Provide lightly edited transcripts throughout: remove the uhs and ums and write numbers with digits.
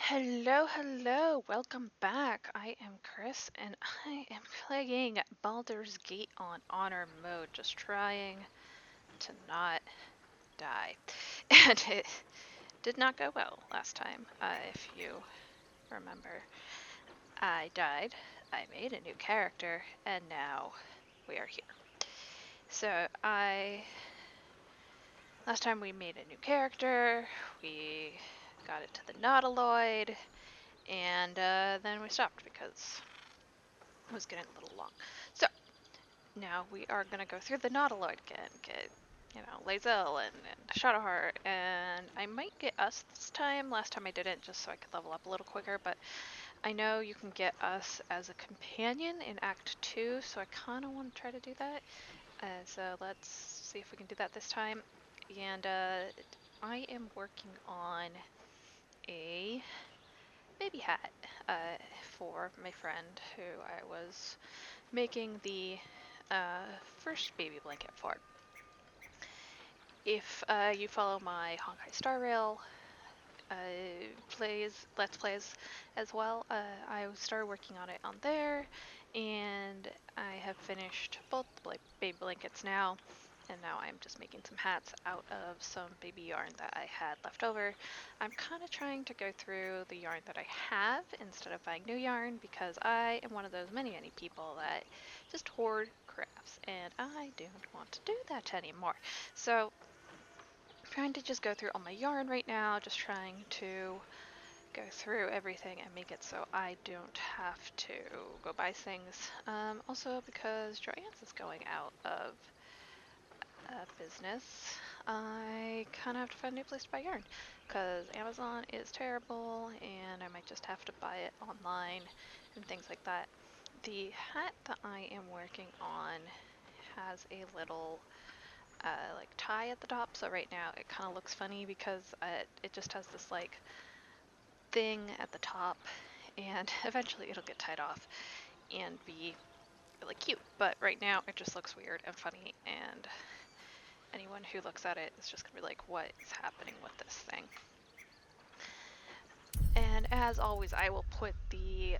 Hello, hello, welcome back. I am Chris and I am playing Baldur's Gate on honor mode, just trying to not die. And it did not go well last time, if you remember. I died, I made a new character, and now we are here. So, last time we made a new character, we got it to the nautiloid, and then we stopped because it was getting a little long. So now we are gonna go through the nautiloid again, get Lae'zel and Shadowheart, and I might get us this time. Last time I didn't, just so I could level up a little quicker, but I know you can get us as a companion in Act 2, so I kind of want to try to do that. So let's see if we can do that this time. And I am working on a baby hat for my friend who I was making the first baby blanket for. If you follow my Honkai Star Rail Let's Plays as well, I started working on it on there, and I have finished both the baby blankets now, and now I'm just making some hats out of some baby yarn that I had left over. I'm kind of trying to go through the yarn that I have instead of buying new yarn, because I am one of those many people that just hoard crafts, and I don't want to do that anymore. So I'm trying to just go through all my yarn right now, just trying to go through everything and make it so I don't have to go buy things. Also, because Joanne's is going out of business, I kind of have to find a new place to buy yarn, because Amazon is terrible and I might just have to buy it online and things like that. The hat that I am working on has a little like tie at the top, so right now it kind of looks funny because it just has this like thing at the top, and eventually it'll get tied off and be really cute, but right now it just looks weird and funny, and anyone who looks at it is just gonna be like, what is happening with this thing? And as always, I will put the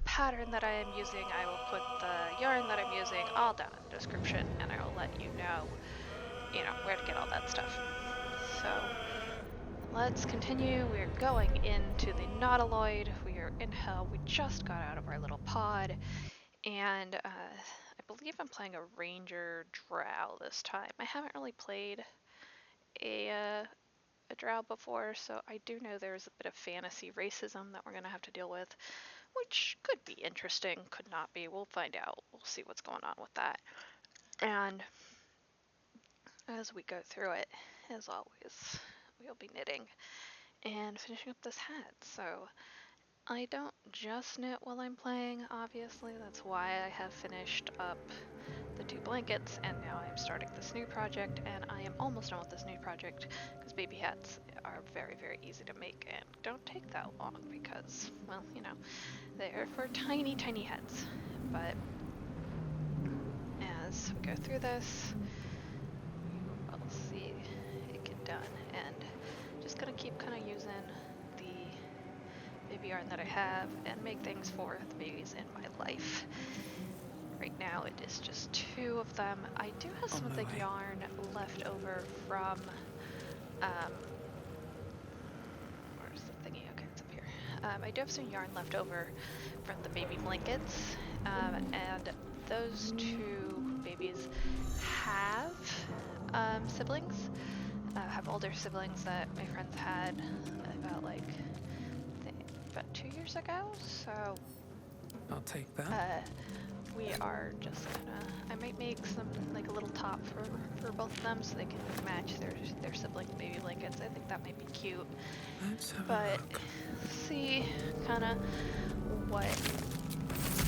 pattern that I am using, I will put the yarn that I'm using all down in the description, and I will let you know where to get all that stuff. So let's continue. We're going into the nautiloid. We are in hell. We just got out of our little pod, and I believe I'm playing a ranger drow this time. I haven't really played a drow before, so I do know there's a bit of fantasy racism that we're going to have to deal with, which could be interesting, could not be. We'll find out. We'll see what's going on with that. And as we go through it, as always, we'll be knitting and finishing up this hat. So I don't just knit while I'm playing, obviously. That's why I have finished up the 2 blankets, and now I'm starting this new project, and I am almost done with this new project, because baby hats are very, very easy to make and don't take that long because, well, they're for tiny, tiny heads. But as we go through this, we will see it get done, and just gonna keep kind of using the baby yarn that I have and make things for the babies in my life. Right now it is just 2 of them. I do have some of the yarn left over from, where's the thingy? Okay, it's up here. I do have some yarn left over from the baby blankets, and those 2 babies have siblings, have older siblings that my friends had about about 2 years ago, so I'll take that. we are just gonna, I might make some, like a little top for both of them so they can match their sibling baby blankets. I think that might be cute. Let's have a But look. see kind of what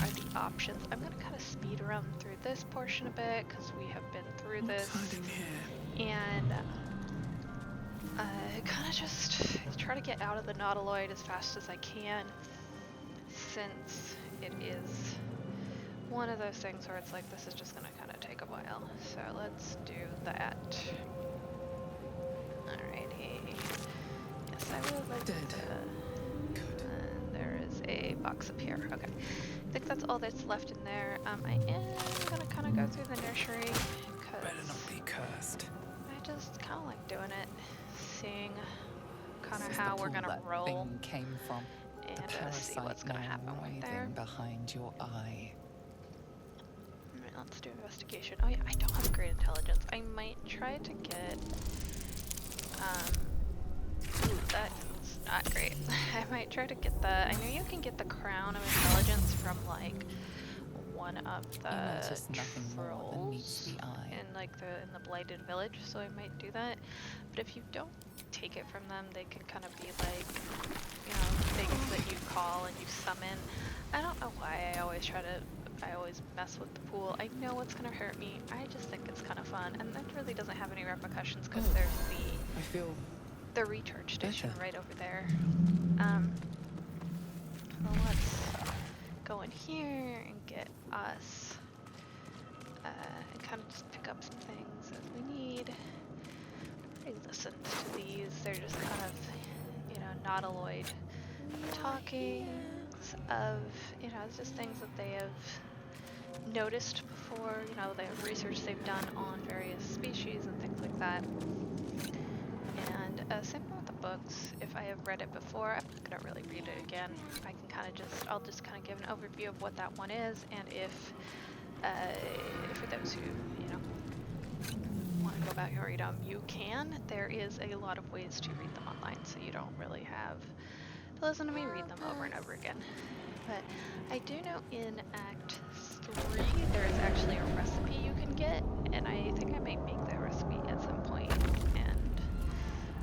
are the options. I'm gonna kind of speed around through this portion a bit because we have been through What's this, hiding here? and kind of just try to get out of the nautiloid as fast as I can, since it is one of those things where it's like, this is just gonna kind of take a while. So let's do that. Alrighty. Yes, I would like Dead. to... Good. box up here. Okay. I think that's all that's left in there. I am gonna kind of go through the nursery Better because not be cursed. I just kind of like doing it, seeing kind This of is the how we're pool gonna that roll thing came from. and The see what's parasite gonna now happen right there. writhing behind your eye. Alright, let's do investigation. Oh yeah, I don't have great intelligence. I might try to get, that's not great. I might try to get the, I know you can get the crown of intelligence from like one of You the notice nothing more than meets trolls the eye. in the blighted village, so I might do that. But if you don't take it from them, they can kind of be like, you know, things that you call and you summon. I don't know why I always mess with the pool. I know it's gonna hurt me. I just think it's kind of fun, and that really doesn't have any repercussions because there's I feel the recharge station better. right over there. Well, let's go in here and get us, and kind of just pick up some things as we need. I listened to these. They're just kind of, you know, nautiloid talkings of, you know, it's just things that they have noticed before, you know, the research they've done on various species and things like that. And same thing with the books. If I have read it before, I'm not gonna really read it again. I can kind of just, I'll just kind of give an overview of what that one is, and if for those who, you know, want to go back and read them, you can. There is a lot of ways to read them online, so you don't really have to listen to me read them over and over again. But I do know in Act 3 there is actually a recipe you can get, and I think I might make that recipe at some point, and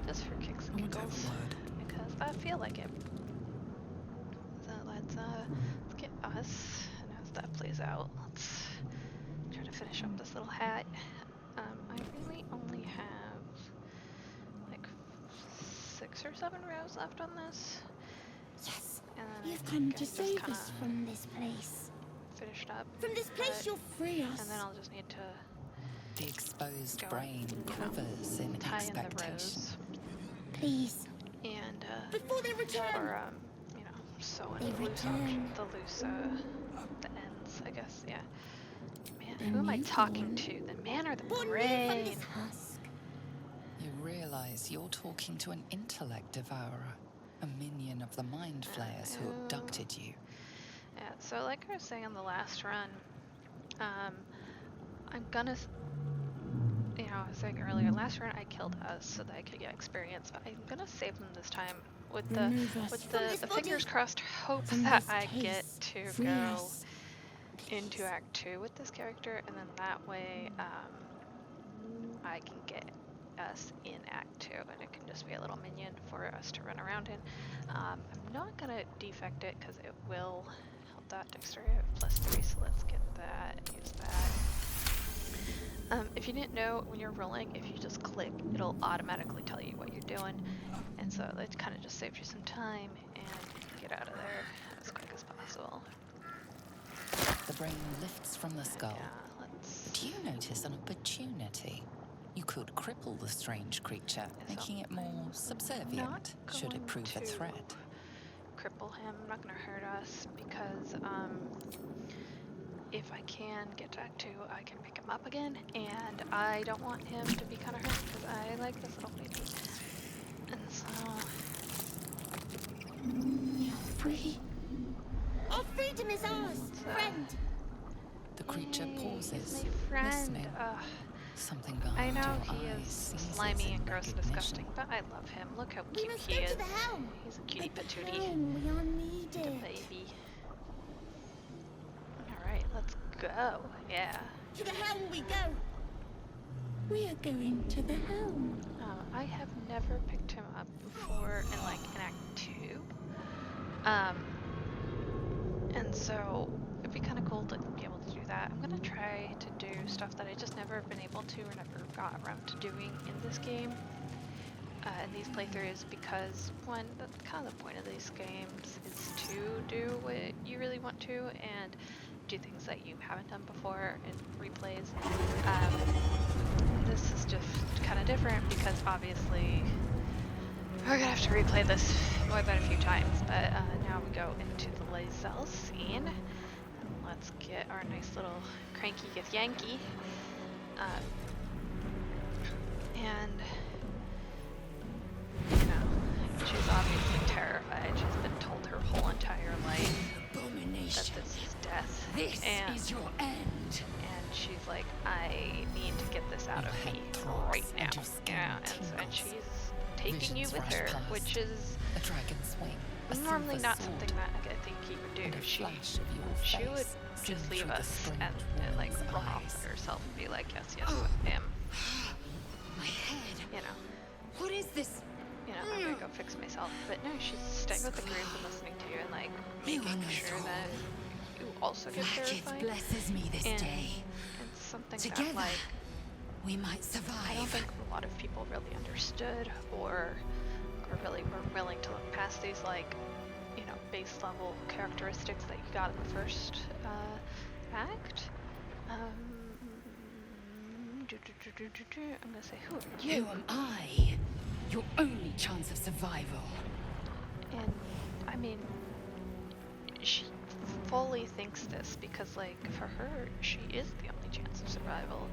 just for kicks and I want to have giggles, a word. because I feel like it. So let's get us, and as that plays out, let's try to finish up this little hat. I really only have like 6 or 7 rows left on this. Yes, And then you've I come think to I just save kind us of from this place. finished up. From this place, But- you'll free us. And then I'll just need to The exposed go brain and, you know, quivers in tie in the expectation. rows Please, and before they return. or you know, sew in They the loose return. the ends, I guess. Yeah. Man, The who am I talking newborn. to? The man or the Born new from brain? this husk. You realize you're talking to an intellect devourer, a minion of the mind flayers who abducted you. Yeah. So like I was saying on the last run, I'm gonna. You know, I was saying earlier, last run I killed us so that I could get experience, but I'm gonna save them this time with Remove us with from this the body. fingers crossed hope From that this I case. get to Free go us. into Please. Act 2 with this character, and then that way I can get us in Act 2, and it can just be a little minion for us to run around in. I'm not gonna defect it because it will help that dexterity. I have +3, so let's get that, use that. If you didn't know, when you're rolling, if you just click, it'll automatically tell you what you're doing, and so it kind of just saves you some time, and you can get out of there as quick as possible. The brain lifts from the skull. Yeah, let's. Do you notice an opportunity? You could cripple the strange creature, So making it more subservient, should it prove a to threat. cripple him. I'm not gonna hurt us because if I can get to Act 2, I can pick him up again, and I don't want him to be kind of hurt because I like this little baby. And so We are free. Our freedom is ours, friend. The creature yay, pauses, he's my friend. listening. I Something behind know your he eyes is seizes slimy in and gross and recognition. disgusting, but I love him. Look how We cute must he go is. to the helm. He's a cutie At the patootie. helm, we are The needed. baby. Alright, let's go. Yeah. To the helm we go. We are going to the helm. I have never picked him up before in Act 2. And so it'd be kind of cool to be able to do that. I'm gonna try to do stuff that I just never been able to or never got around to doing in this game. In these playthroughs, because one, that's kind of the point of these games is to do what you really want to and do things that you haven't done before in replays. This is just kind of different because obviously we're gonna have to replay this more than a few times, but now we go go into the Lazelle scene. And let's get our nice little cranky Yankee. And, you know, she's obviously terrified. She's been told her whole entire life that this is death. This is your end. And she's like, I need to get this out of me right now. Yeah, and she's taking you with her, which is a dragon's wing, normally not something that I think he would do. She would just leave us and like run off herself and be like, yes, him. My head. You know. What is this? You know, I'm gonna go fix myself. But no, she's staying with the group and listening to you and like making sure that you also get terrified. Blesses me this day. And something Together, that like we might survive. I don't think a lot of people really understood or really were willing to look past these like, you know, base level characteristics that you got in the first act. I'm gonna say, who are you? Who am I? Your only chance of survival. And I mean, she fully thinks this because, like, for her, she is the only chance of survival.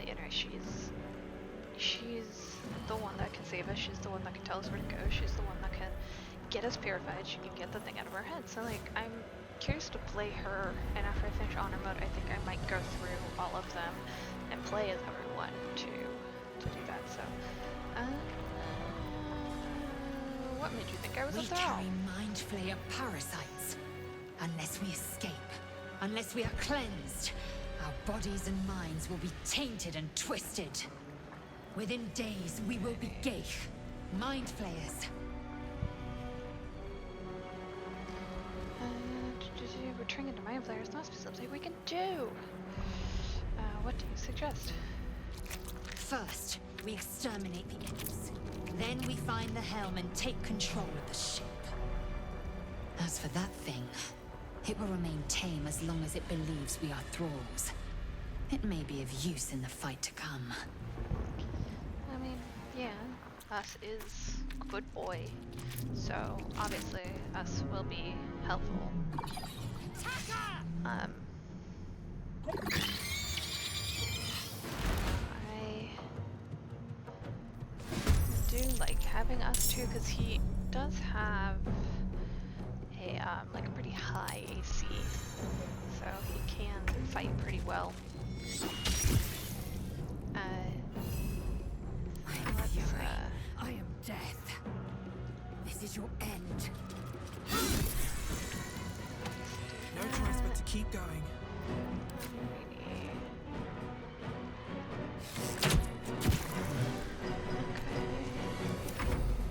You know, she's the one that can save us. She's the one that can tell us where to go. She's the one that can get us purified. She can get the thing out of our head. So, like, I'm curious to play her. And after I finish honor mode, I think I might go through all of them and play as everyone to do that. So, what made you think I was a throw? We carry mind flayer parasites. Unless we escape, unless we are cleansed, our bodies and minds will be tainted and twisted. Within days, we will be Geich, mind flayers. Returning into mind flayer is not something we can do. What do you suggest? First, we exterminate the imps. Then we find the helm and take control of the ship. As for that thing, it will remain tame as long as it believes we are thralls. It may be of use in the fight to come. I mean, yeah, us is a good boy, so obviously us will be helpful. I do like having us too, because he does have a like a pretty high AC, so he can fight pretty well. I am death. This is your end. No choice but to keep going.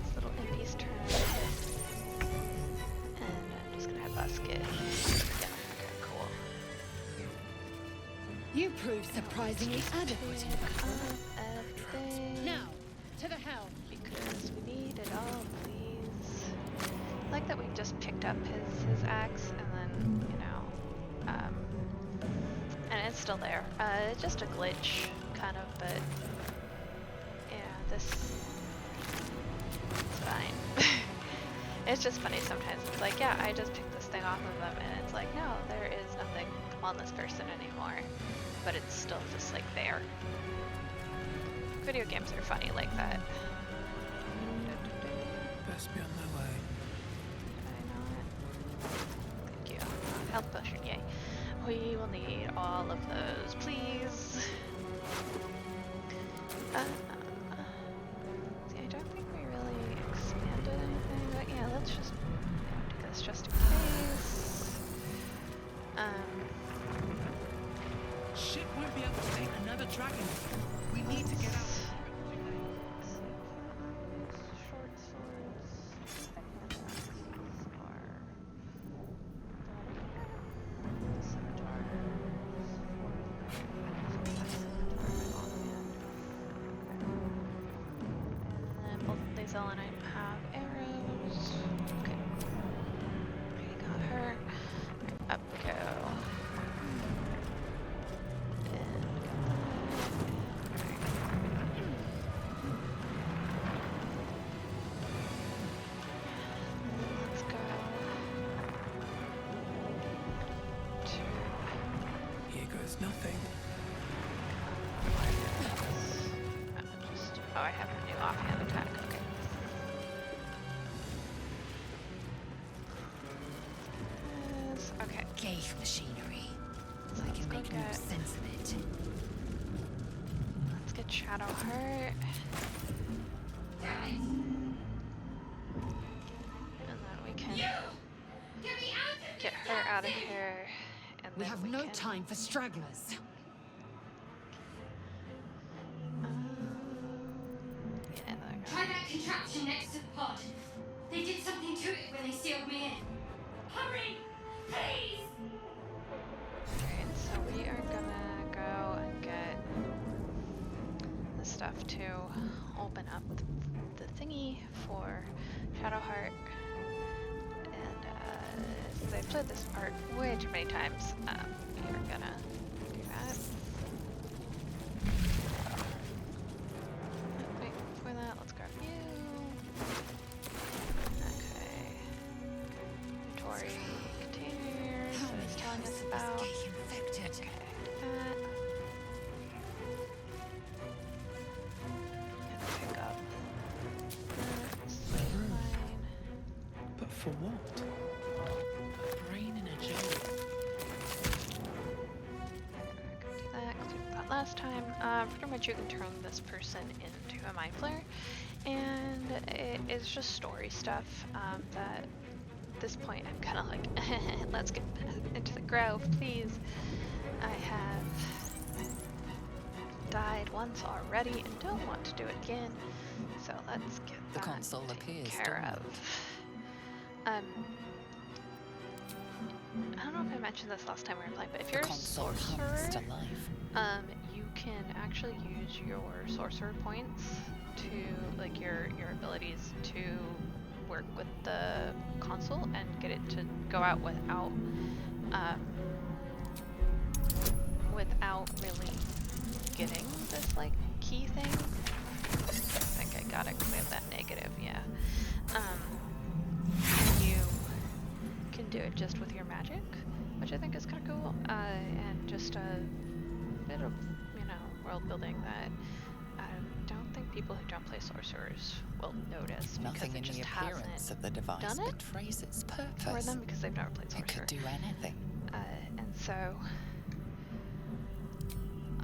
This little impy's turn. And I'm just gonna have us get. Yeah, okay, cool. You proved surprisingly adequate. Everything. Now, to the helm. Because we need it all, please. I like that we just picked up his axe and then, you know, and it's still there. It's just a glitch, kind of, but yeah, this is fine. It's just funny sometimes. It's like, yeah, I just picked this thing off of them, and it's like, no, there is nothing on this person anymore, but it's still just like there. Video games are funny like that. Best be on my way. Thank you. Health potion, yay. We will need all of those, please. See, I don't think we really expanded anything, but yeah, let's just do this just in case. Ship won't be able to take another dragon. We need to get out. Short swords. And both Lazelle and I have arrows. Okay. I got her. Up we go. And Okay. Gauge machinery. So I let's can go make no get. sense of it. Let's get Shadowheart. And then we can get her out of here. And We then have we no can, time for stragglers. yeah, there we go. Try that contraption next to the pod. They did something to it when they sealed me in. Hurry! Please! Alright, so we are gonna go and get the stuff to open up the thingy for Shadowheart. And since I've played this part way too many times, we are gonna do that. Wait, before that, let's grab you. Okay. Inventory containers that it's telling us about. Infected. Okay, that. And pick up that slave line. But for what? A brain in a jelly. We're gonna do that because we did that last time. Pretty much you can turn this person into a mind flare, and it is just story stuff that at this point I'm kind of like, let's get into the grove, please. I have died once already and don't want to do it again, so let's get The that console taken appears care dormant. of. I don't know if I mentioned this last time we were playing, but if The you're a console hums sorcerer, to life. you can actually use your sorcerer points to, like, your abilities to work with the console and get it to go out without really getting this, like, key thing. I think I got it because we have that negative, yeah. And you can do it just with your magic, which I think is kind of cool, and just a bit of, you know, world building that I don't think people who don't play sorcerers will notice, Nothing because it in just the appearance hasn't of the device done it betrays its for purpose. them because they've never played It sorcerer. could do anything. And so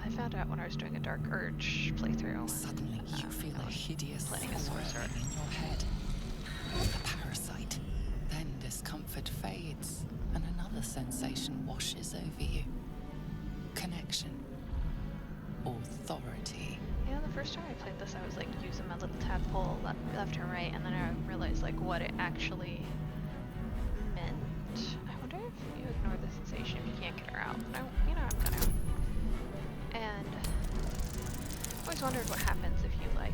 I found out when I was doing a Dark Urge playthrough. Suddenly you feel I a was hideous playing a sorcerer. swirling in your head. A parasite. Then discomfort fades, and another sensation washes over you. Connection. Authority. You know, the first time I played this, I was like using my little tadpole left and right, and then I realized like what it actually meant. I wonder if you ignore the sensation if you can't get her out. But you know, I'm gonna. And I always wondered what happens if you like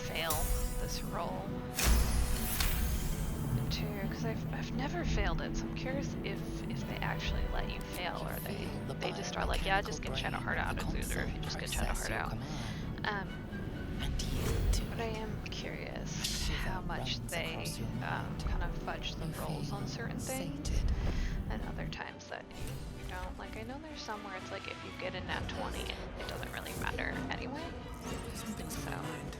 fail this roll. Too, because I've never failed it, so I'm curious if they actually let you fail, or they just are like, yeah, just get Shadowheart out, it's either if you just get Shadowheart out. But I am curious how much they kind of fudge the rolls on certain things, and other times that you don't. Like, I know there's some where it's like if you get a nat 20, it doesn't really matter anyway. Something's on So. my mind.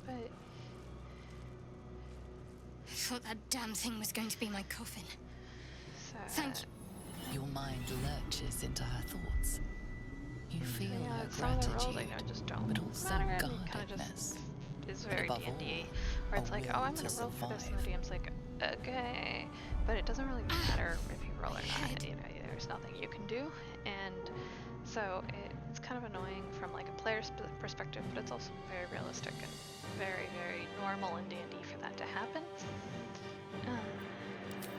But I thought that damn thing was going to be my coffin. so Thank you. Your mind lurches into her thoughts. You feel yeah, her some of the rolls, gratitude, like, just don't but also matter. And it kind of guardedness. just is very above D&D, all, where it's a like, oh, I'm will gonna to roll for this, and survive. the DM's like, okay, but it doesn't really matter if you roll or not. You know, there's nothing you can do, and so it's kind of annoying from like a player's perspective, but it's also very realistic and very, very normal in D&D for that to happen.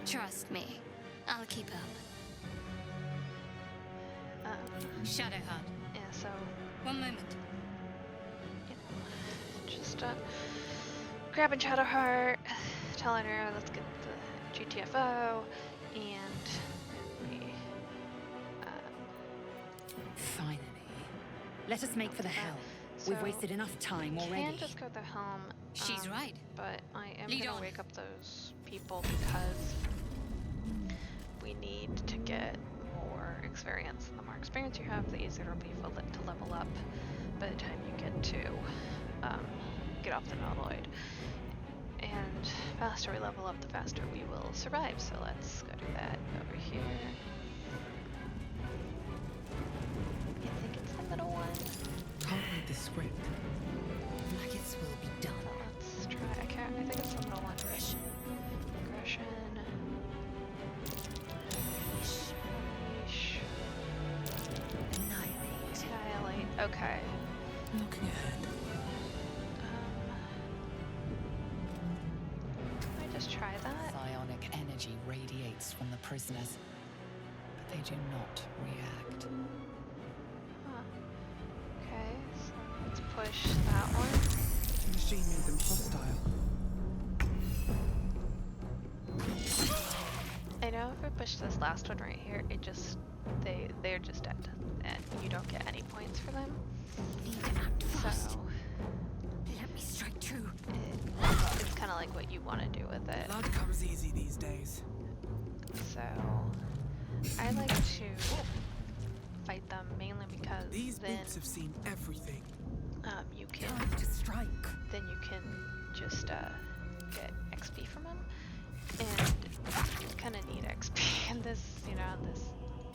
Trust me, I'll keep up. Shadowheart, Yeah, so one moment. you know, just grabbing Shadowheart, telling her let's get the GTFO, and we, Finally. Let us make for the helm. We've so wasted enough time already. can just go the helm. She's right. But I am Lead gonna on. wake up those people because we need to get more experience. And the more experience you have, the easier it'll be to level up by the time you get to get off the nautiloid. And faster we level up, the faster we will survive. So let's go do that over here. I think it's the middle one. Can't read the script. Maggots will be done. So let's try. I think it's the middle one. Aggression. Unleash. Annihilate. Okay. Looking ahead. Can I just try that? Psionic energy radiates from the prisoners, but they do not react. Huh. Okay, so let's push that one. The machine made them hostile. I know if I push this last one right here, it just they're just dead, and you don't get any points for them. Need to act fast. So Let me strike true. it's kind of like what you want to do with it. Blood comes easy these days. So I like to fight them mainly because These then boots have seen everything. you can Time to strike. then you can just get XP from them, and you kind of need XP in this, in this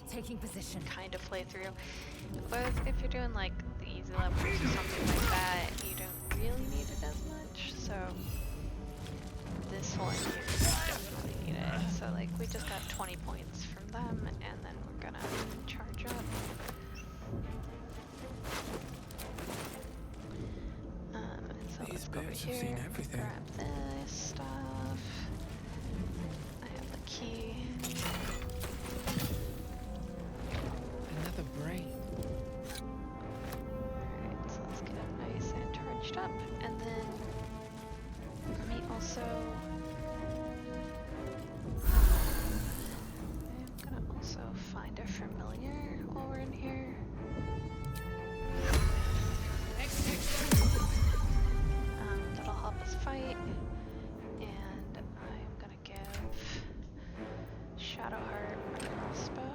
Taking position. kind of playthrough. But if you're doing like the easy levels or something like that, you don't really need it as much. So this one you definitely need it. So like we just got 20 points from them, and then we're gonna charge up. And so These let's go over boots have here, seen everything. grab this stuff. I have the key. Another brain. Alright, so let's get it nice and charged up, and then let me also I'm gonna also find a familiar while we're in here. That'll help us fight, and I'm gonna give Shadowheart my crossbow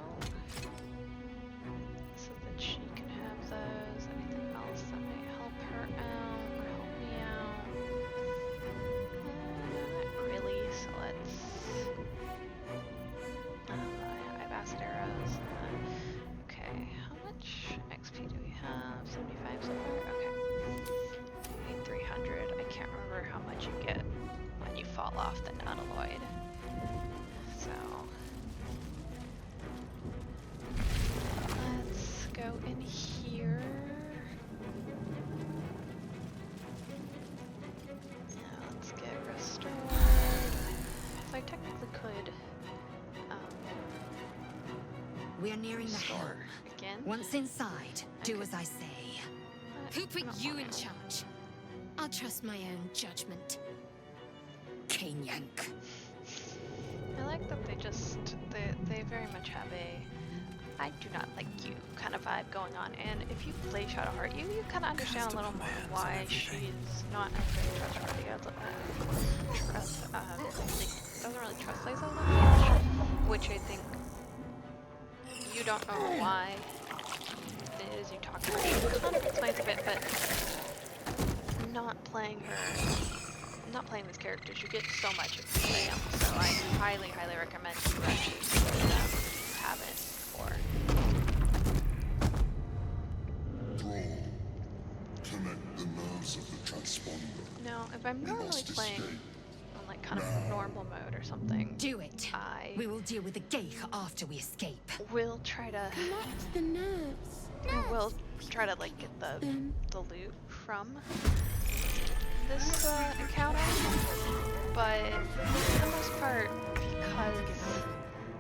so that she can have those. Anything else that might help her out or help me out? Not really, so let's I have acid arrows. Okay, how much XP do we have? 75 so far? Okay. We need 300. I can't remember how much you get when you fall off the nautiloid. So let's go in here. Yeah, let's get restored. If I technically could We are nearing the restore helm. again. Once inside, do as I say. but Who put not you wanna. in charge? I'll trust my own judgment. Cane yank. I like that they very much have a I do not like you kind of vibe going on, and if you play Shadowheart, you kind of understand a little more why she's not as very trustworthy as doesn't really trust Liza that much, which I think you don't know why it is. You talk about it, it kind of explains a bit, but not playing these characters, you get so much if you play them. So I highly, highly recommend you actually play them if you haven't before. Draw. Connect the nerves of the transponder. Now, if I'm We normally must playing escape. on like kind of normal mode or something, Do it. I We will deal with the Geich after we escape. will try to Connect the nerves. we'll try to like get the loot from this encounter, but for the most part, because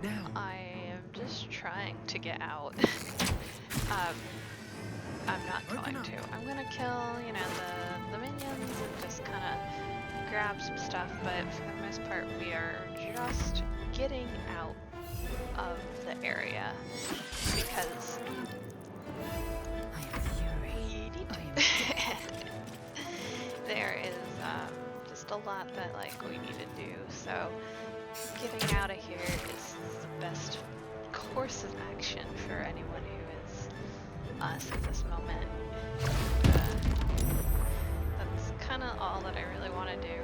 Now. I am just trying to get out, I'm not going to. I'm gonna kill, the minions and just kind of grab some stuff, but for the most part, we are just getting out of the area because I am fury. we need to. There is just a lot that we need to do, so getting out of here is the best course of action for anyone who is us at this moment. That's kind of all that I really want to do.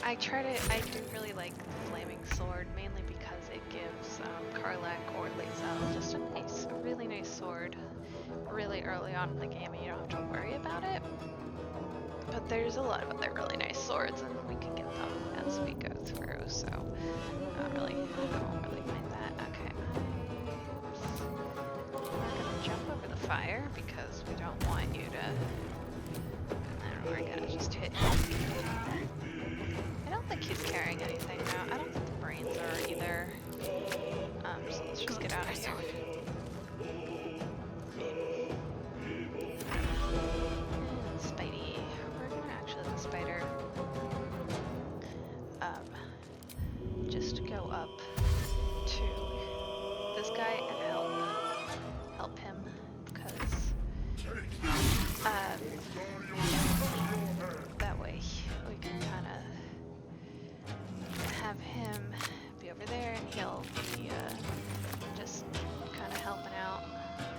I do really like the Flaming Sword, mainly because it gives Karlach or Lae'zel just a really nice sword really early on in the game, and you don't have to worry about it. But there's a lot of other really nice swords, and we can get them as we go through, so I don't really mind that. Okay, we're gonna jump over the fire because we don't want you to, and we're gonna just hit him. I don't think he's carrying anything now. I don't think the brains are either. So let's just get out of here. Spidey. We're gonna actually let the spider just go up to this guy and help him because that way we can kind of have him be over there and he'll be just kind of helping out.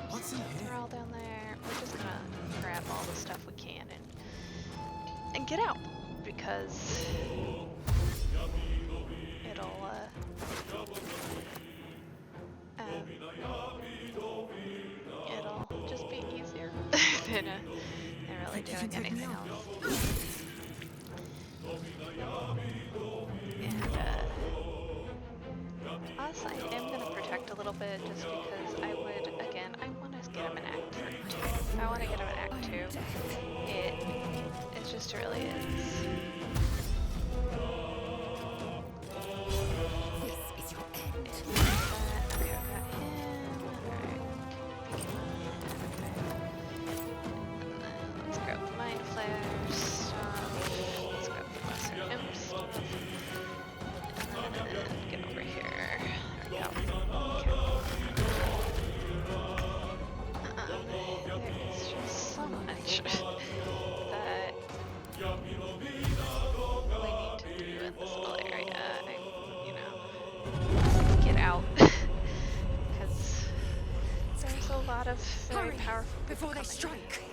What's in They're here? all down there. We're just gonna grab all the stuff we can and get out because it'll it'll just be easier than really doing anything else. And honestly, I am gonna protect a little bit just because I want to get him an Act 2. I want to get him an Act 2. It just really is. This is your end. Okay, I got him. Alright, let's grab the Mind Flayer stuff. Let's grab the Lesser Imp stuff. And then get over here. There we go. There's just so much that we need to do in this little area. Get out. Because there's a lot of very powerful people before they coming. strike.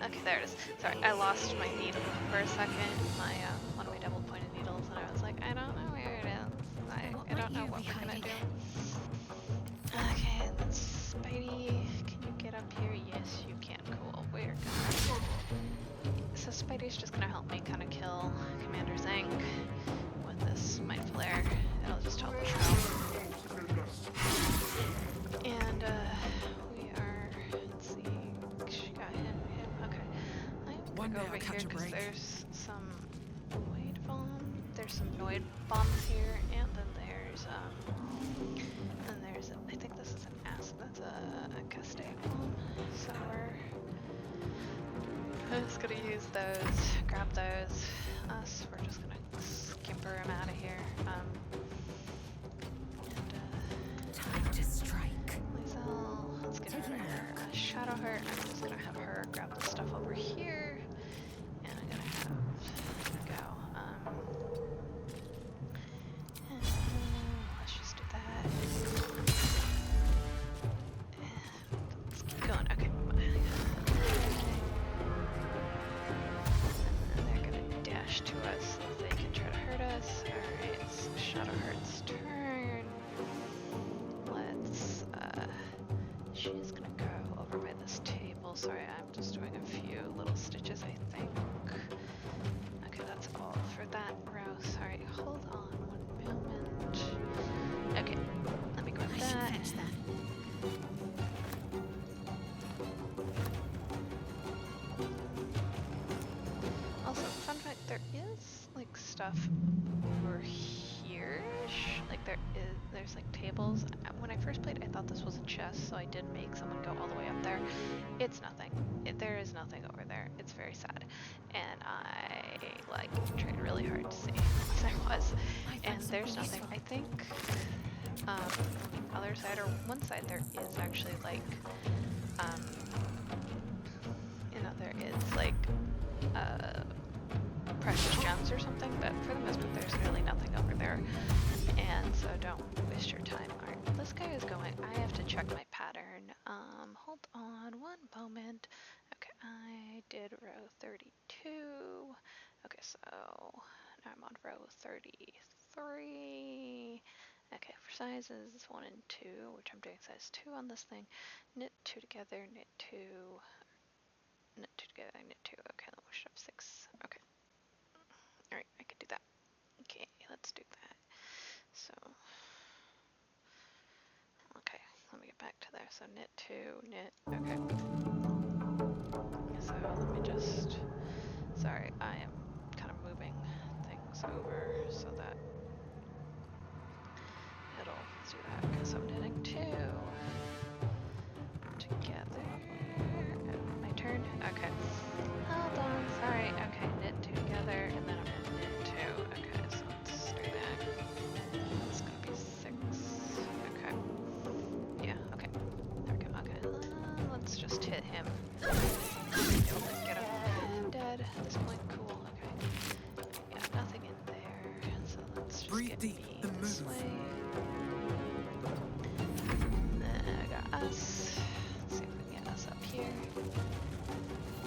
Okay, there it is. Sorry, I lost my needle for a second. My one of my double-pointed needles, and I was like, I don't know where it is. I don't know what we're gonna do. Okay, Spidey, can you get up here? Yes, you can. Cool. We're gonna. So Spidey's just gonna help me kind of kill Commander Zhang with this Mind Flare. It'll just help us out. And we are. Let's see. She got him. Okay. I'm One gonna day go over I'll here catch a because break. there's some Noid bomb. There's some Noid bombs here, and then there's I think this is an acid. That's a Caste bomb. So I'm just gonna use those. Grab those. We're just gonna skimper him out of here. Time to strike. Lae'zel, let's get rid of her. Shadowheart, I'm just gonna have her grab the stuff over here, and I'm gonna have go. And let's just do that. Let's keep going. Okay. And they're gonna dash to us so they can try to hurt us. Alright, it's Shadowheart's turn. Let's she's gonna go over by this table. Sorry, I'm just doing a few little stitches, I think. Okay, that's all for that row. Sorry, hold on one moment. Okay, let me grab I should that. fetch that. Also, fun fact, there is like stuff over here. Like there's like tables. When I first played, I thought this was a chest, so I did make someone go all the way up there. It's nothing. There is nothing over there. It's very sad, and I like tried really hard to see what there was, and there's nothing. I think on the other side or one side there is actually like there is like precious gems or something, but for the most part there's really nothing over there, and so don't waste your time. Alright, this guy is going. I have to check my pattern. Hold on one moment. Okay, I did row 32. Okay, so now I'm on row 33. Okay, for sizes 1 and 2, which I'm doing size 2 on this thing. Knit 2 together, knit 2, knit 2 together, knit 2. Okay, then we should have 6. Okay. Alright, I can do that. Okay, let's do that. So, okay, let me get back to there. So knit 2, knit, okay. So let me just, sorry, I am kind of moving things over so that let's do that. Okay, so I'm knitting 2 together. My turn? Okay. Hold on, sorry. Okay, knit 2 together, and then I'm gonna knit 2. Okay, so let's do that. That's gonna be 6. Okay. Yeah, okay. There we go. Okay, let's just hit him. Able to get him dead at this point. Cool, okay. Yeah, nothing in there, so let's just Breathe get deep me and this move. way. I got us. Let's see if we can get us up here.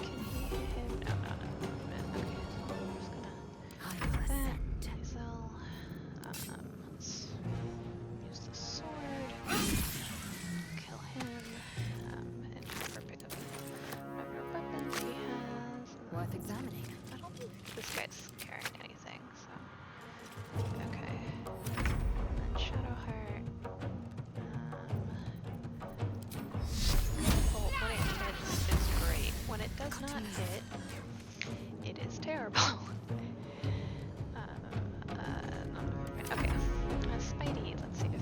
Can he hit him? No, no, no. Okay, so I'm just gonna I will that. ascend. Diesel. Let's use the sword. Kill him. And have her pick up whatever weapons he has. Worth examining. I don't think this guy's carrying anything, so. Okay. And Shadowheart. Oh, when it hits, it's great. When it does not hit, it is terrible. Okay. Spidey, let's see if the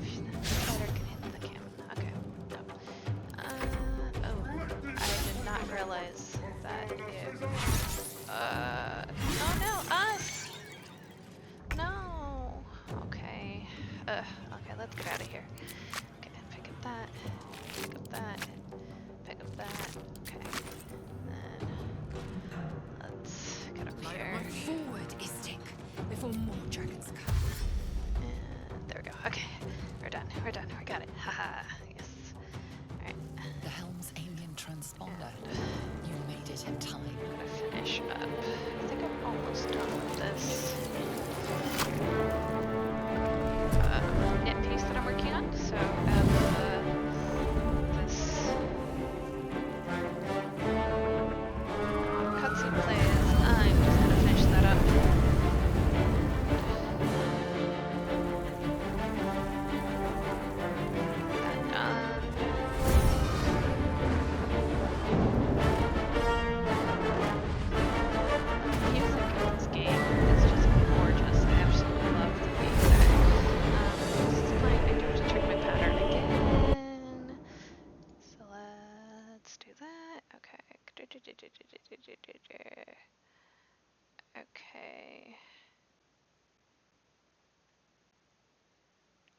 spider can hit the cannon. Okay. No. Oh, I did not realize that it. Oh no, us! No! Okay. Okay, let's get out of here. Okay, pick up that. Pick up that. Pick up that. Okay. Then let's get up here. Forward, Istik, before more dragons come. And there we go. Okay. We're done. We're done. We got it. Haha. Yes. Alright. The helm's alien transponder. You made it in time. I'm gonna finish up. I think I'm almost done with this knit piece that I'm working on. So as this cutscene plays, I'm just gonna finish that up. That done. Music in this game is just gorgeous. I absolutely love the music. This is fine. I do have to check my pattern again. So let's do that. Okay. Okay.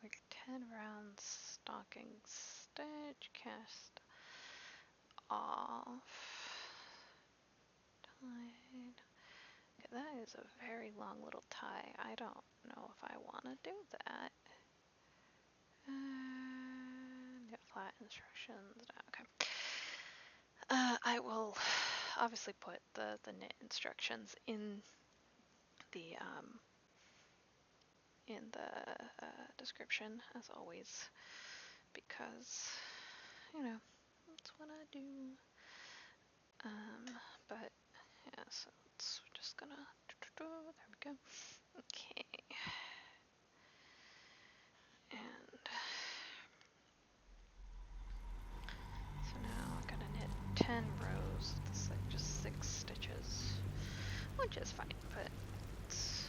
Like 10 rounds, stocking stitch, cast off. Tied. Okay, that is a very long little tie. I don't know if I want to do that. Yeah, flat instructions. No, okay. I will obviously put the knit instructions in the description as always, because you know that's what I do. But yeah, so we're just gonna there we go. Okay, and so now I'm gonna knit 10 rows. It's like just 6 stitches, which is fine, but it's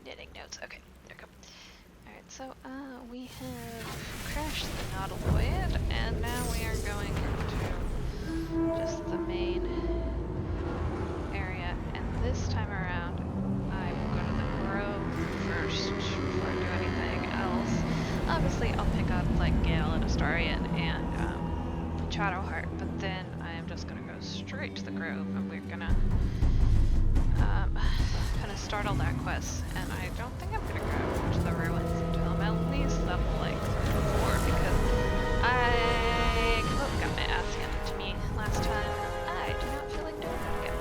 knitting notes. Okay, there we go. Alright, so we have crashed the nautiloid, and now we are going into just the main area, and this time around I will go to the grove first before I do anything else. Obviously I'll pick up like Gale and Astarion and Shadowheart, but then I am just gonna go straight to the grove, and we're gonna kind of start all that quest, and I don't think I'm gonna go to the ruins until I'm at least level like 3 or 4, because I got my ass handed to me last time. I do not feel like doing that again.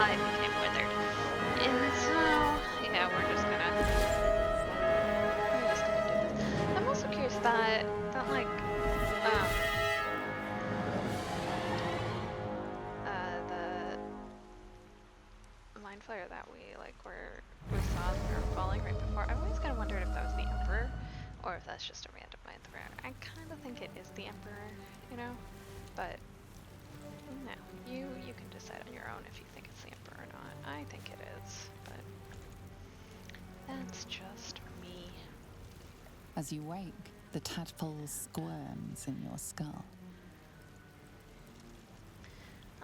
I became withered. And so, yeah, we're just gonna do this. I'm also curious that like, the mind flare that we saw as we were falling right before. I've always kind of wondered if that was the Emperor, or if that's just a random mind flare. I kind of think it is the Emperor, you know, but no, you can decide on your own if you think it's the Emperor or not. I think it is, but that's just me. As you wake, the tadpole squirms in your skull.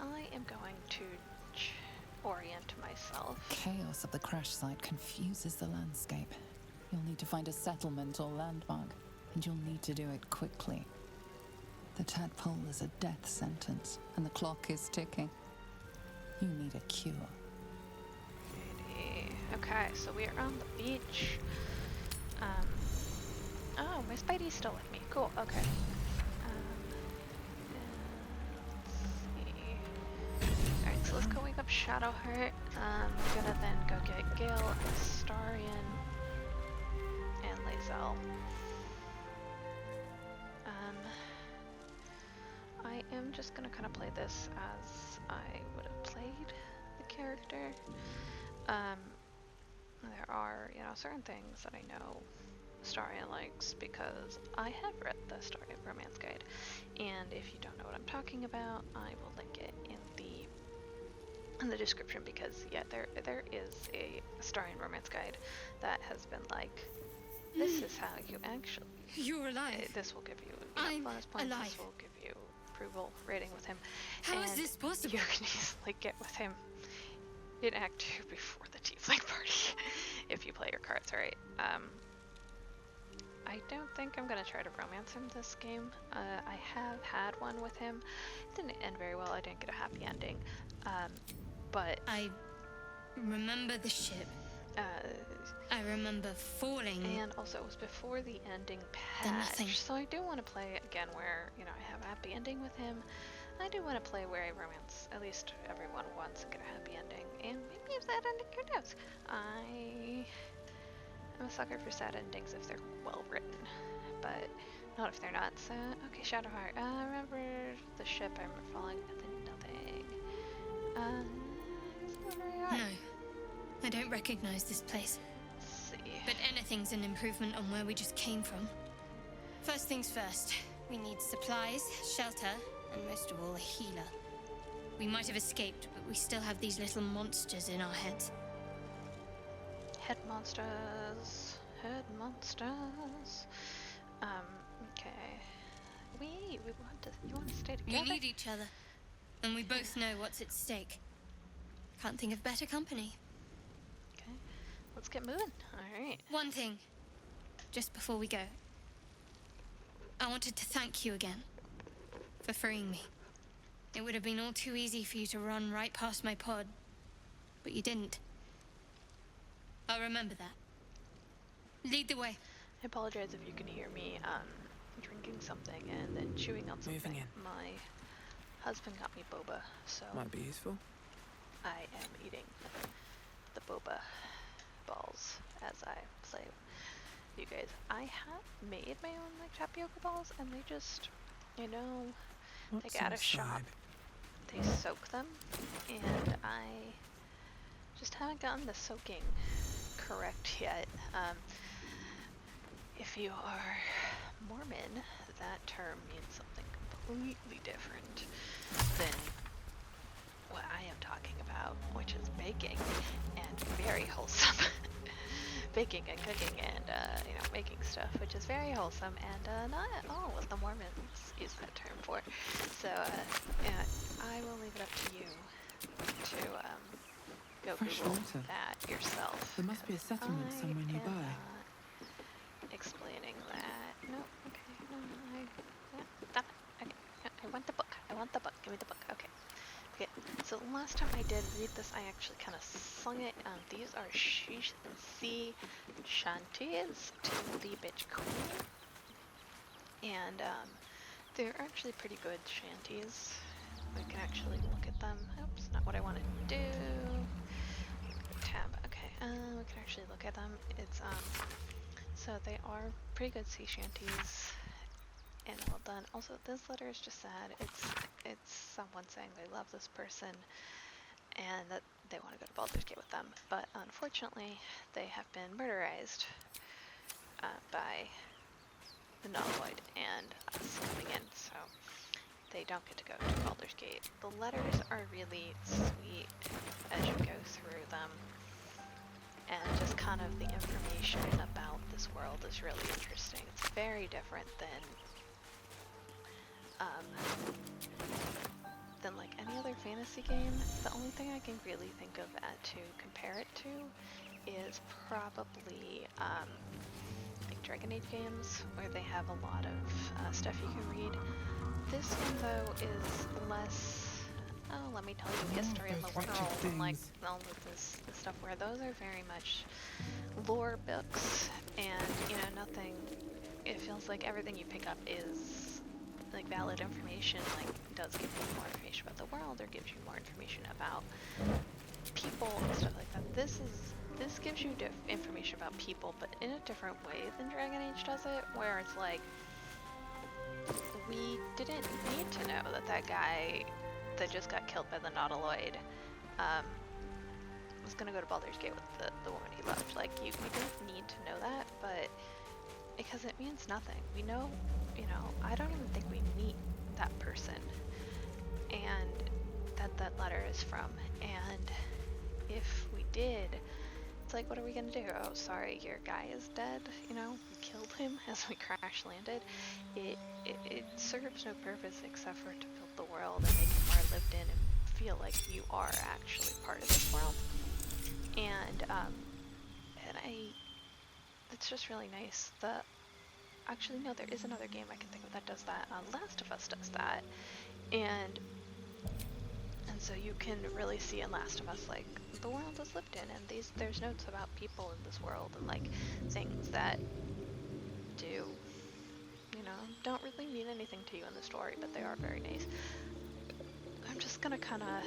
I am going to orient myself. Chaos of the crash site confuses the landscape. You'll need to find a settlement or landmark, and you'll need to do it quickly. The tadpole is a death sentence, and the clock is ticking. You need a cure. Okay, so we are on the beach. Oh, my Spidey's still with me. Cool, okay. Alright, so let's go wake up Shadowheart. I'm gonna then go get Gale, Astarion, and Lae'zel. I am just gonna kind of play this as I would have played the character. There are, you know, certain things that I know Astarion likes because I have read the Astarion Romance Guide, and if you don't know what I'm talking about, I will link it in the description, because yeah, there is a Astarion Romance Guide that has been like, this is how you actually. You're alive. This will give you, I'm bonus points. alive. This will give you approval rating with him. How is this possible? You can easily get with him in Act 2 before the Tiefling party, if you play your cards right. I don't think I'm gonna try to romance him this game. I have had one with him. It didn't end very well. I didn't get a happy ending. But I remember the ship. I remember falling. And also it was before the ending Then patch. nothing. So I do want to play again where, you know, I have a happy ending with him. I do want to play where I romance at least everyone once and get a happy ending. And maybe if that ending turned out. I'm a sucker for sad endings if they're well written, but not if they're not. So, okay, Shadowheart. Remember the ship? I remember falling at the nothing. No, I don't recognize this place. Let's see. But anything's an improvement on where we just came from. First things first, we need supplies, shelter, and most of all, a healer. We might have escaped, but we still have these little monsters in our heads. Head monsters. Head monsters. Okay. We want to. You want to stay together? We need each other, and we both know what's at stake. Can't think of better company. Okay. Let's get moving. All right. One thing, just before we go. I wanted to thank you again for freeing me. It would have been all too easy for you to run right past my pod, but you didn't. I'll remember that. Lead the way. I apologize if you can hear me drinking something and then chewing on something. Moving in. My husband got me boba, so Might be useful. I am eating the boba balls as I play with you guys. I have made my own like tapioca balls, and they just, you know, What's like at a shop, inside? they soak them, and I just haven't gotten the soaking correct yet. If you are Mormon, that term means something completely different than what I am talking about, which is baking, and very wholesome. Baking and cooking and, you know, making stuff, which is very wholesome, and not at all what the Mormons use that term for. So, yeah, I will leave it up to you to, go Fresh Google water. that yourself. There must be a settlement I somewhere am nearby. not explaining that. No, okay, no, stop it. Okay, I want the book. I want the book. Give me the book. Okay. Okay, so last time I did read this, I actually kind of sung it. These are sea shanties to the bitch queen. And, they're actually pretty good shanties. We can actually look at them. Oops, not what I wanted to do. actually look at them. It's so they are pretty good sea shanties and well done. Also, this letter is just sad. It's someone saying they love this person and that they want to go to Baldur's Gate with them, but unfortunately, they have been murderized by the nautiloid and us coming in, so they don't get to go to Baldur's Gate. The letters are really sweet as you go through them, and just kind of the information about this world is really interesting. It's very different than like any other fantasy game. The only thing I can really think of to compare it to is probably like Dragon Age games, where they have a lot of stuff you can read. This one though is less, oh, let me tell you history of the world, and like all of this stuff, where those are very much lore books, and you know, nothing, it feels like everything you pick up is like valid information, like does give you more information about the world, or gives you more information about people and stuff like that. This gives you information about people, but in a different way than Dragon Age does it, where it's like, we didn't need to know that guy that just got killed by the nautiloid was gonna go to Baldur's Gate with the woman he loved. Like, we didn't need to know that, but because it means nothing. We know, you know, I don't even think we meet that person, and that letter is from, and if we did, it's like, what are we gonna do? Oh, sorry, your guy is dead, you know, we killed him as we crash landed. It serves no purpose except for to build the world and make it more lived in and feel like you are actually part of this world. And it's just really nice. Actually, no, there is another game I can think of that does that. Last of Us does that, and so you can really see in Last of Us, like, the world is lived in, and there's notes about people in this world, and like things that do, you know, don't really mean anything to you in the story, but they are very nice. I'm just gonna kind of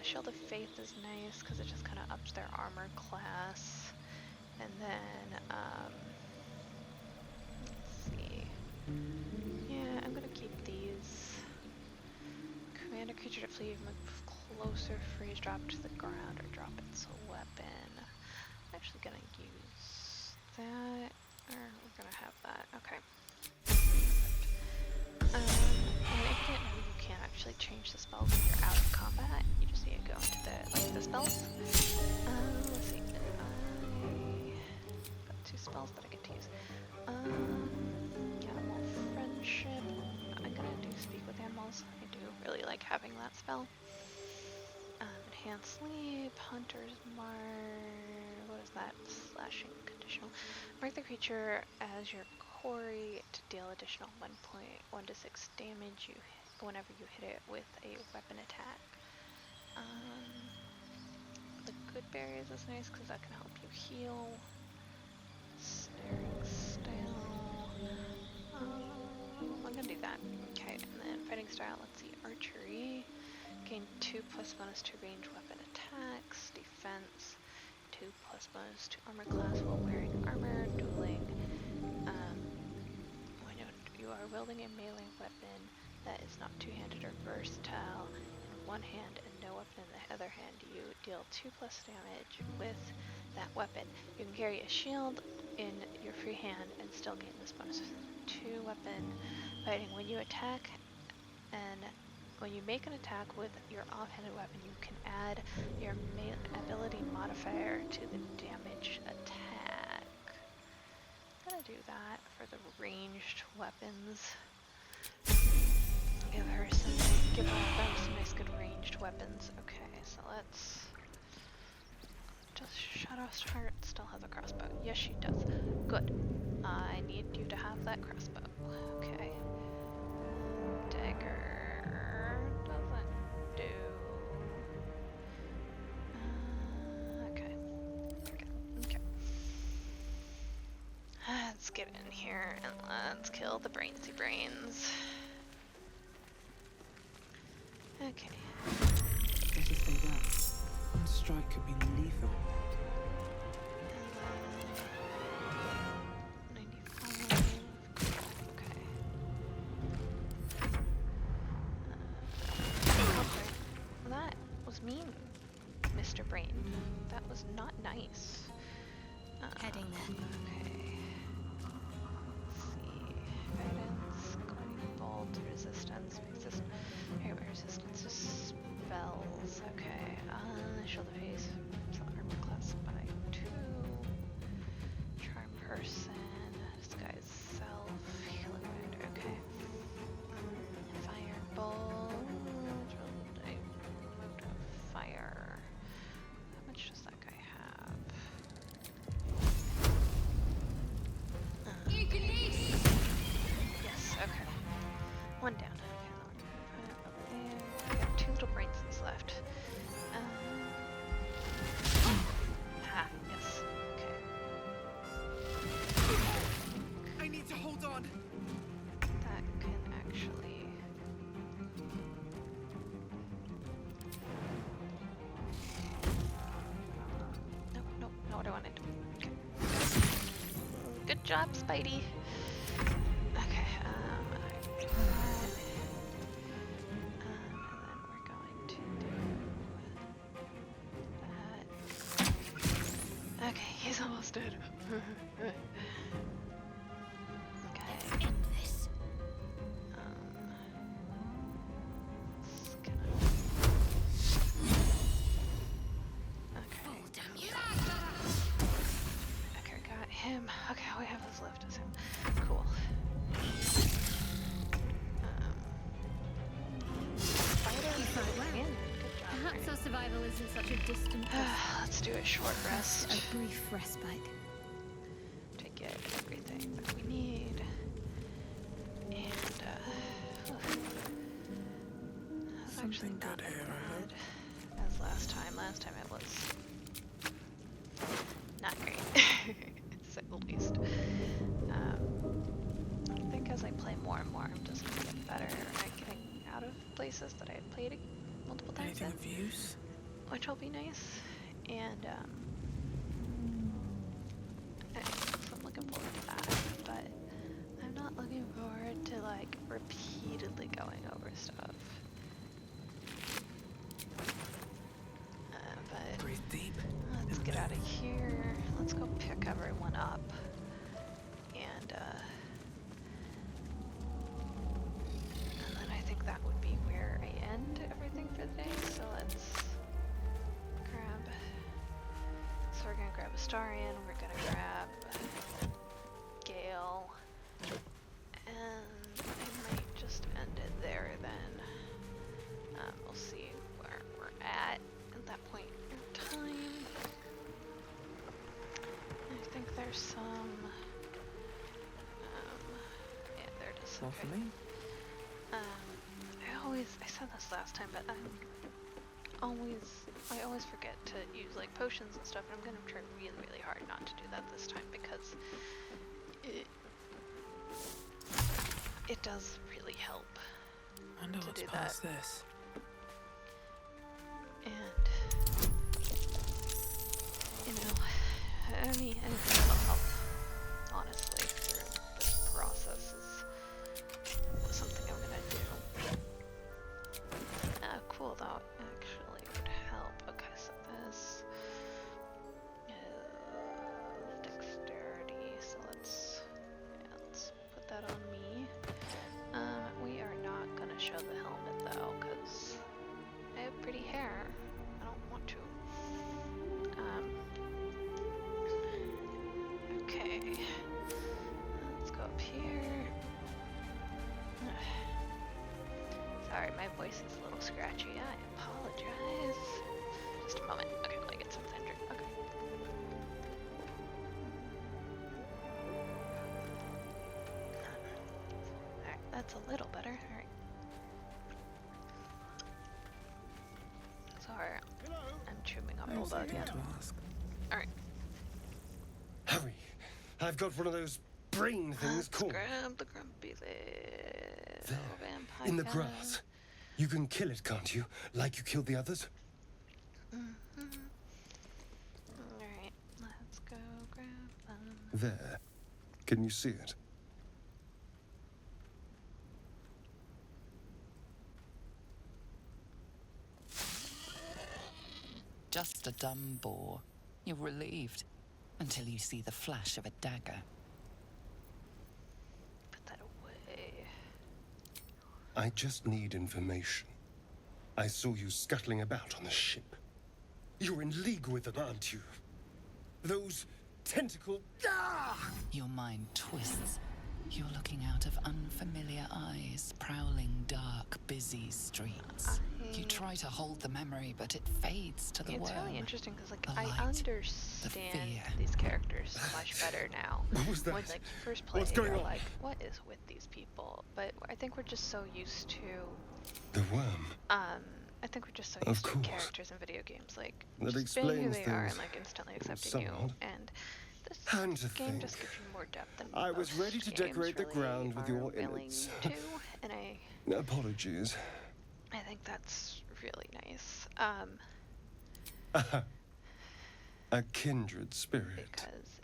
Shield of Faith is nice because it just kind of ups their armor class, and then let's see, yeah, I'm gonna keep these. Command a creature to flee, move closer, freeze, drop to the ground, or drop its weapon. I'm actually gonna use that, or we're gonna have that. Okay. And if you didn't know, you can't actually change the spells when you're out of combat. You just need to go into the spells. Let's see. I got 2 spells that I get to use. Animal friendship. I'm gonna do speak with animals. I do really like having that spell. Enhanced sleep, hunter's mark. What is that? Slashing conditional. Mark the creature as your quarry to deal additional 1.1 to 6 damage whenever you hit it with a weapon attack. The good berries is nice because that can help you heal. Snaring style. I'm gonna do that. Okay, and then fighting style, let's see, archery. Gain 2+ bonus to range weapon attacks. Defense, 2+ bonus to armor class while wearing armor. Dueling. When you are wielding a melee weapon that is not two-handed or versatile in one hand and no weapon in the other hand, you deal 2+ damage with that weapon. You can carry a shield in your free hand and still gain this bonus. 2 weapon fighting. When you attack and when you make an attack with your offhanded weapon, you can add your ability modifier to the damage attack. I'm gonna do that for the ranged weapons. Give them some nice good ranged weapons. Okay, so let's. Does Shadow's Heart still have a crossbow? Yes, she does. Good. I need you to have that crossbow. Okay. Dagger doesn't do. Okay. Okay. Let's get in here and let's kill the brainsy brains. Okay. Better stay back and strike. strike could be lethal. 95. Okay. Okay. That was mean, Mr. Brain. That was not nice. Heading there. Okay. Let's see. Guidance, guiding bolt, resistance, resistance to spells. Okay. Shield of haste. Armor class by 2. Charm person. Disguise self. Healing wind. Okay. Fireball. Fire. How much does that guy have? Yes, okay. One down. Okay, I got 2 little brain cells left. Yes. Okay. I need to hold on. That can actually... No, not what I wanted. Okay. Good job, Spidey. Okay, and then we're going to do that. Okay, he's almost dead. Okay. End this. It's gonna... Okay. Oh, damn you. Okay, got him. Okay, all we have is left is him. Cool. Spider win. Good job. Perhaps our survival isn't such a distant Let's do a short rest a brief respite. to get everything that we need. And that's actually Something not good as here, I hope. bad as last time. Last time it was not great, to say the least. I think as I play more and more, I'm just gonna get better at getting out of places that I had played multiple times Anything in, of use? which will be nice. And so I'm looking forward to that. But I'm not looking forward to like repeatedly going over stuff. But Breathe deep. let's get out of here. Let's go pick everyone up. And then I think that would be where I end everything for the day. So let's grab. So we're gonna grab Astarion. We're gonna grab Gale. And I might just end it there then. We'll see where we're at that point in time. I think there's some. Yeah, there it is. Not for me. I said this last time, but I always forget to use like potions and stuff, and I'm gonna try really, really hard not to do that this time because it does really help. Wonder to what's do past that. this. And you know, anything that'll help, honestly, through this process is something I'm gonna do. Cool, that actually would help. Okay, so this is dexterity, so let's put that on me. We are not gonna show the helmet though, because I have pretty hair. I don't want to. Okay. Let's go up here. Sorry, my voice is a little scratchy. I apologize. Just a moment. Okay, let me get something to drink. Okay. Alright, that's a little better. Alright. Sorry, I'm chewing up all that again. To ask. Alright, Hurry! I've got one of those brain things let's called grab the grumpy little there, vampire. in the grass. You can kill it, can't you? Like you killed the others? There. Can you see it? Just a dumb bore. You're relieved until you see the flash of a dagger. Put that away. I just need information. I saw you scuttling about on the ship. You're in league with them, aren't you? Those tentacle... Ah! Your mind twists. You're looking out of unfamiliar eyes, prowling dark, busy streets. You try to hold the memory, but it fades to the It's worm. really interesting because, like, The I light, understand fear. these characters much better now. What was that? When, like, you first play, What's going you're on? like, what is with these people? But I think we're just so used to, The worm. I think we're just so Of used to course. characters in video games, like, That just being who explains they are and, things like, instantly accepting you. somewhat. And this And to game think, just gives you more depth than I was most ready to games decorate the really ground with are your willing innards. to, and Apologies. I think that's really nice. A kindred spirit. Because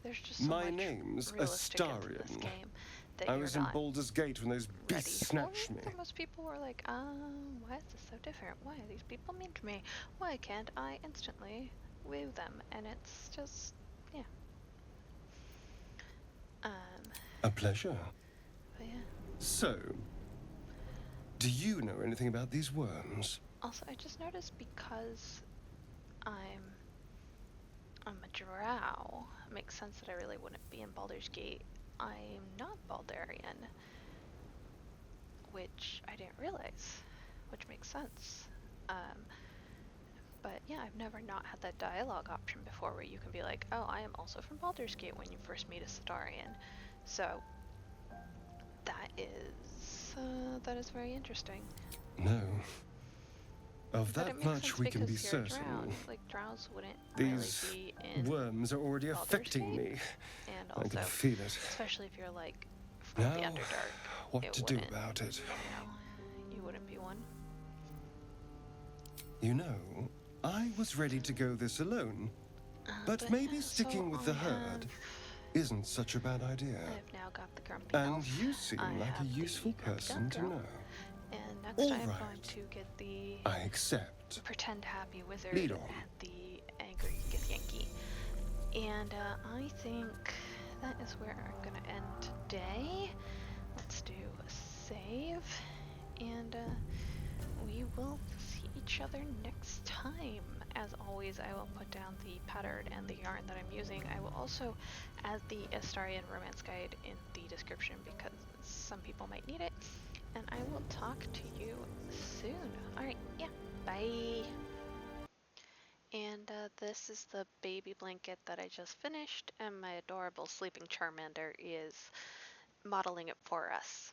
there's just so My much name's realistic into this Astarion. game that I you're was in not Baldur's Gate when those ready beasts for. snatched me. And most people were like, why is this so different? Why are these people mean to me? Why can't I instantly woo them? And it's just, yeah. A pleasure. But yeah. So, do you know anything about these worms? Also, I just noticed because I'm a drow, it makes sense that I really wouldn't be in Baldur's Gate. I'm not Baldurian, which I didn't realize, which makes sense. But yeah, I've never not had that dialogue option before where you can be like, oh, I am also from Baldur's Gate when you first meet a Astarion. So that is very interesting. No. Of But it that makes much sense we can be because you're a certain. drow. Like, drows wouldn't These really be in worms are already Baldur's affecting Gate. me. And I can also, feel it. especially if you're like from Now, the Underdark, what it to do wouldn't, about it? you wouldn't be one. You know, I was ready to go this alone. But maybe yeah, sticking so with the I herd isn't such a bad idea. I've now got the grumpy And elf. you seem I like a have the useful grumpy person to girl. know. And next All I'm going right. to get the I accept. pretend happy wizard Lead on. and the angry Githyanki. And I think that is where I'm gonna end today. Let's do a save, and we will see each other next time. As always, I will put down the pattern and the yarn that I'm using. I will also add the Astarion romance guide in the description because some people might need it. And I will talk to you soon. Alright, yeah, bye. And this is the baby blanket that I just finished, and my adorable sleeping Charmander is modeling it for us.